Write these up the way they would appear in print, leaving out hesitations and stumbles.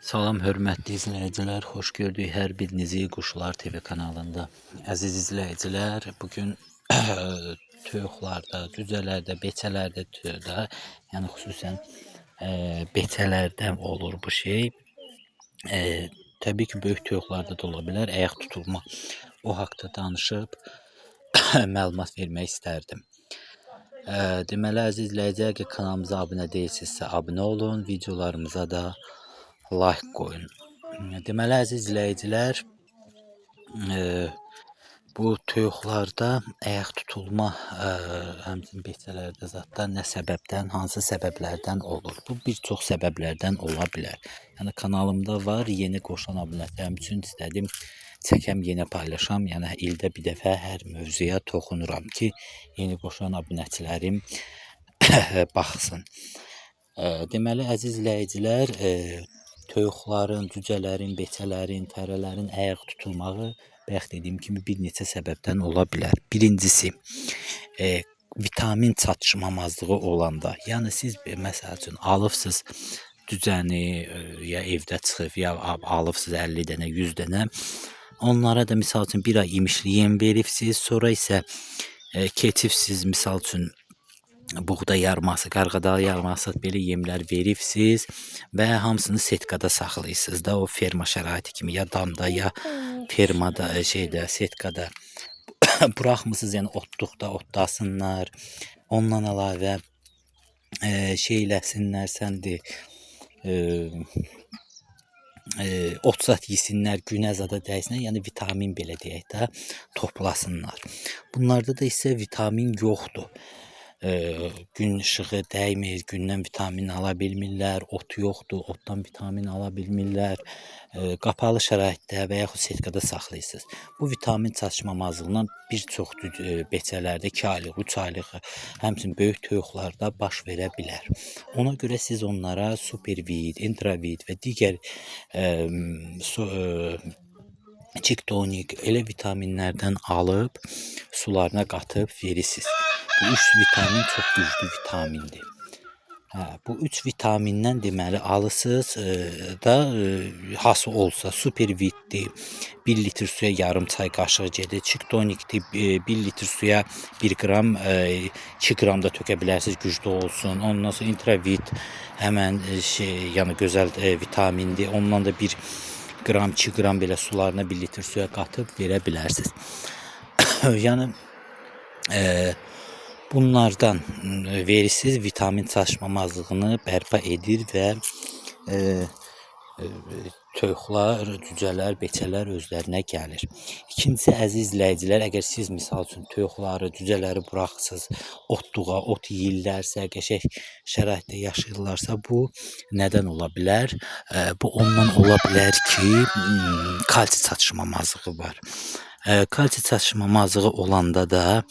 Salam hörmətli izləyicilər, xoş gördük hər birinizi Quşlar TV kanalında. Əziz izləyicilər, bugün toyuqlarda, cücələrdə, beçələrdə, yəni xüsusən beçələrdə olur bu şey. Təbii ki, böyük toyuqlarda da ola bilər, ayaq tutulma. O haqda danışıb məlumat vermək istərdim. Deməli, əziz izləyicilər ki, kanalımıza abunə deyilsinizsə abunə olun, videolarımıza da like qoyun. Deməli, əziz izləyicilər, bu toyuqlarda ayaq tutulma, həmçinin beçələrdə zətdə nə səbəbdən, hansı səbəblərdən olur? Bu bir çox səbəblərdən ola bilər. Yəni kanalımda var, yeni qoşulan abunələrim üçün istədim çəkəm, yenə paylaşam. Yəni ildə bir dəfə hər mövzuya toxunuram ki, yeni qoşulan abunəçilərim baxsın. Deməli, əziz izləyicilər, toyuqların, cücələrin, beçələrin, tərələrin ayaq tutulmağı bayaq dediyim kimi bir neçə səbəbdən ola bilər. Birincisi, vitamin çatışmamazlığı olanda, yəni siz məsəl üçün alıbsınız cücəni, ya evdə çıxıb, ya alıbsınız 50 dənə, 100 dənə. Onlara da misal üçün bir ay imişli yem veribsiz, sonra isə keçibsiz misal üçün buğda yarması, qarğıdalı yarması belə yemlər veribsiz və hamısını setkada saxlayırsınız da, o ferma şəraiti kimi, ya damda, ya fermada, setkada buraxmısınız, yəni otluqda otlasınlar. Ondan əlavə şeyləsinlər, səndir, otsat yesinlər, günə zada dəysinlər, yəni vitamin belə deyək də toplasınlar. Bunlarda da isə vitamin yoxdur. Gün işığı dəymir, gündən vitamin ala bilmirlər, ot yoxdur, otdan vitamin ala bilmirlər. Qapalı şəraitdə və yaxud setkada saxlayırsınız. Bu vitamin çatışmamazlığından bir çox beçələrdə 2 aylıq, 3 aylıq, həmçinin böyük toyuqlarda baş verə bilər. Ona görə siz onlara supervid, intravid və digər Çiktonik, elə vitaminlərdən alıb sularına qatıb verirsiniz. Bu 3 vitamin çox güclü vitamindir. Bu 3 vitamindən deməli alırsınız da, hası olsa superviddir, 1 litr suya yarım çay qaşığı gedir, çiktonikdir, 1 litr suya 1 qram, 2 qram da tökə bilərsiniz, güclü olsun. Ondan sonra intravid həmən yəni gözəl vitamindir, ondan da 1 qram, 2 qram belə sularına 1 litr suya qatıb verə bilərsiniz. Yəni bunlardan verirsiniz, vitamin çatışmamazlığını bərpa edir və toyuqlar, cücələr, beçələr özlərinə gəlir. İkincisi, əziz izləyicilər, əgər siz misal üçün toyuqları, cücələri buraxırsınız otluğa, ot yeyirlərsə, qəşəng şəraitdə yaşayırlarsa, bu nədən ola bilər? Bu ondan ola bilər ki, kalsi çatışmamazlığı var. Kalsi çatışmamazlığı olanda da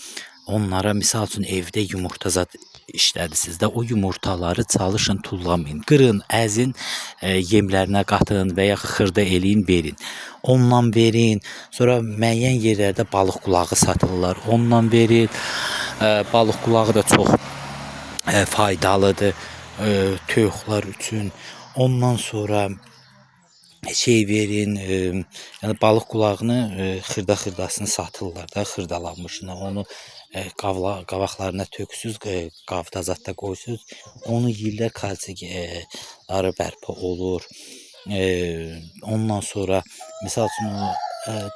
onlara misal üçün evdə yumurta zad işlədirsiniz də, o yumurtaları çalışın tullamayın. Qırın, əzin, yemlərinə qatın və ya xırda eləyin, verin. Ondan verin. Sonra müəyyən yerlərdə balıq qulağı satırlar. Ondan verin. Balıq qulağı da çox faydalıdır toyuqlar üçün. Ondan sonra verin, yəni balıq qulağını xırda-xırdasını satırlar da, xırdalanmışını, onu qabaqlarına töksüz, qabda zadda qoysunuz, onu yeyirlər, kalsiləri bərpa olur. Ondan sonra misal üçün o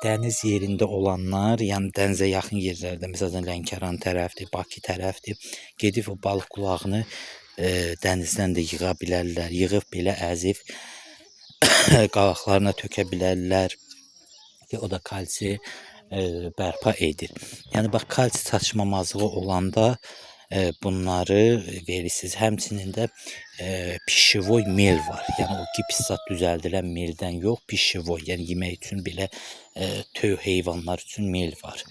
dəniz yerində olanlar, yəni dənizə yaxın yerlərdə, məsələn Lənkəran tərəfdir, Bakı tərəfdir, gedib o balıq qulağını dənizdən də yığa bilərlər, yığıb belə əzib qabaqlarına tökə bilərlər ki, o da kalsi bərpa edir. Yəni bax, kalsi çatışmamazlığı olanda bunları verirsiniz. Həmçinin də pişivoy mel var. Yəni o gipsat düzəldilən meldən yox, pişivoy, yəni yemək üçün belə toyuq heyvanlar üçün mel var.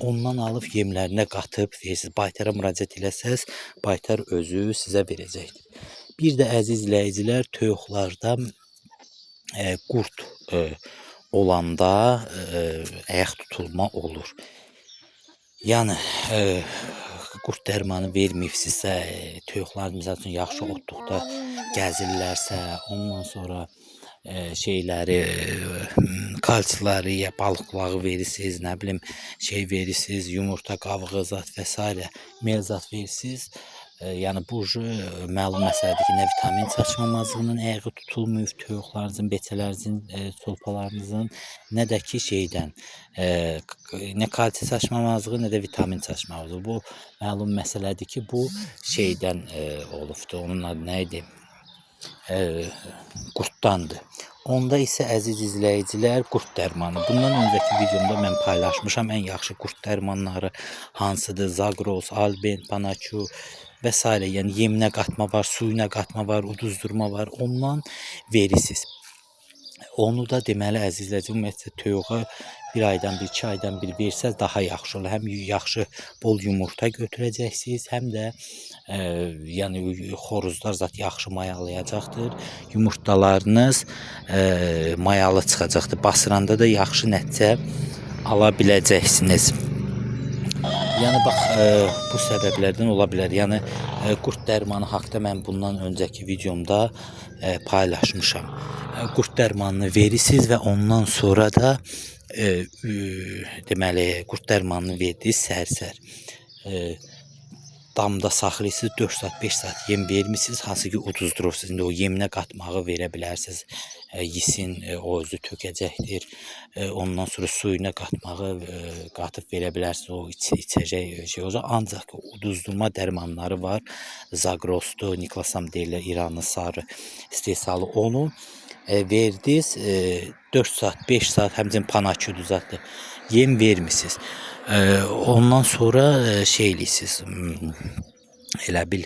Ondan alıb yemlərinə qatıb verirsiniz. Baytara müraciət eləsəz, baytar özü sizə verəcəkdir. Bir də əziz izləyicilər, toyuqlarda qurd olanda ayaq tutulma olur. Yəni qurd dərmanı verməyibsinizsə, toyuqlar məsəl üçün yaxşı otluqda gəzirlərsə, ondan sonra şeyləri, kalsiləri, ya balıq qulağı verirsiniz, nə bilim şey verirsiniz, yumurta qabığı zat və s. meyvə zat verirsiniz. Yəni bu məlum məsələdir ki, nə vitamin çatışmamazlığının ayağı tutulmuyub toyuqlarınızın, beçələrinizin, çolpalarınızın, nə də ki şeydən, nə kalsium çatışmamazlığı, nə də vitamin çatışmamazlığı. Bu məlum məsələdir ki, bu şeydən olubdur. Onun adı nə idi? Qurtdandır. Onda isə əziz izləyicilər, qurt dərmanı. Bundan öncəki videomda mən paylaşmışam ən yaxşı qurt dərmanları hansıdır? Zagros, Alben, Panaçu və s. Yəni yeminə qatma var, suyuna qatma var, uduzdurma var. Ondan verirsiniz. Onu da deməli əzizlərim, ümumiyyətlə toyuğa bir aydan bir, 2 aydan bir versəz daha yaxşı olur. Həm yaxşı bol yumurta götürəcəksiniz, həm də yəni xoruzlar zat yaxşı mayalayacaqdır. Yumurtalarınız mayalı çıxacaqdır. Basıranda da yaxşı nəticə ala biləcəksiniz. Yəni bax bu səbəblərdən ola bilər. Yəni qurd dərmanı haqqında mən bundan öncəki videomda paylaşmışam. Qurd dərmanını verirsiniz və ondan sonra da deməli qurd dərmanını verdiniz səhər-səhər damda saxlayırsınız, 4 saat, 5 saat yem vermişsiniz, hansı ki uduzdurursunuz. İndi o yeminə qatmağı verə bilərsiniz. Yesin, o özü tökəcəkdir. Ondan sonra suyuna qatmağı qatıb verə bilərsiniz. O içəcək şey olacaq. Ancaq uduzdurma dərmanları var. Zagrosdur, Niklasam deyirlər, İranın sarı istehsalı. Onu verdiniz, 4 saat, 5 saat, həmçinin Panaçudur zatdır. Yem vermişsiniz. Ondan sonra şey eləyirsiniz, elə bil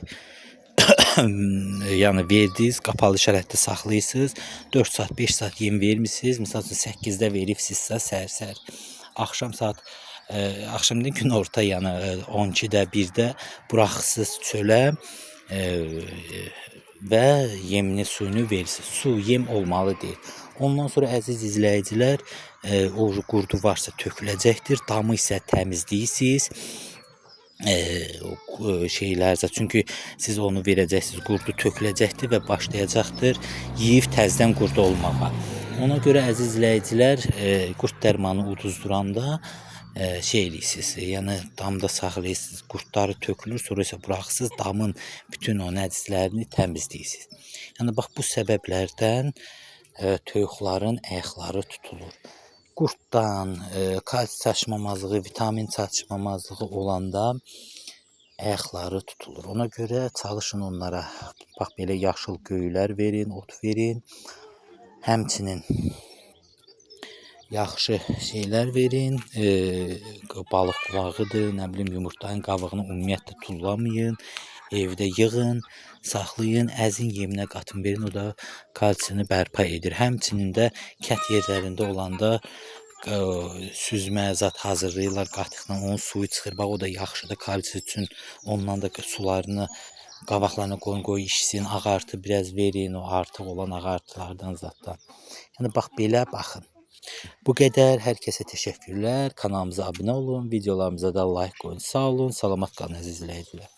yəni verdiniz, qapalı şərətdə saxlayırsınız. 4 saat, 5 saat yem vermişsiniz. Məsəl üçün 8-də veribsinizsə səhər-səhər, axşam saat axşam gün orta yəni 12-də, 1-də buraxırsınız çölə və yemini, suyunu verirsiniz. Su, yem olmalı deyil. Ondan sonra əziz izləyicilər, o qurdu varsa töküləcəkdir. Damı isə təmizləyirsiniz. Şeylərsə, çünki siz onu verəcəksiniz, qurdu töküləcəkdir və başlayacaqdır yeyib təzədən qurd olmağa. Ona görə əziz izləyicilər, qurd dərmanı uduzduranda şey eləyirsiniz, yəni damda saxlayırsınız, qurdları tökülür, sonra isə buraxırsınız, damın bütün o nəcislərini təmizləyirsiniz. Yəni bax bu səbəblərdən toyuqların ayaqları tutulur. Qurddan, kalsium çatışmamazlığı, vitamin çatışmamazlığı olanda ayaqları tutulur. Ona görə çalışın onlara bax belə yaşıl göylər verin, ot verin. Həmçinin yaxşı şeylər verin. Balıq qulağıdır, nə bilim yumurtanın qabığını ümumiyyətlə tullamayın. Evdə yığın, saxlayın, əzin yeminə qatın verin, o da kalsiyunu bərpa edir. Həmçinin də kət yerlərində olanda süzmə zat hazırlayırlar qatıqla, onun suyu çıxır. Bax o da yaxşıdır kalsiy üçün. Ondan da sularını qabaqlarına qoyun içsin, ağartı biraz verin, o artıq olan ağartılardan zatdan. Yəni bax belə baxın. Bu qədər. Hər kəsə təşəkkürlər. Kanalımıza abunə olun, videolarımıza da like qoyun. Sağ olun, salamat qalın əziz izləyicilər.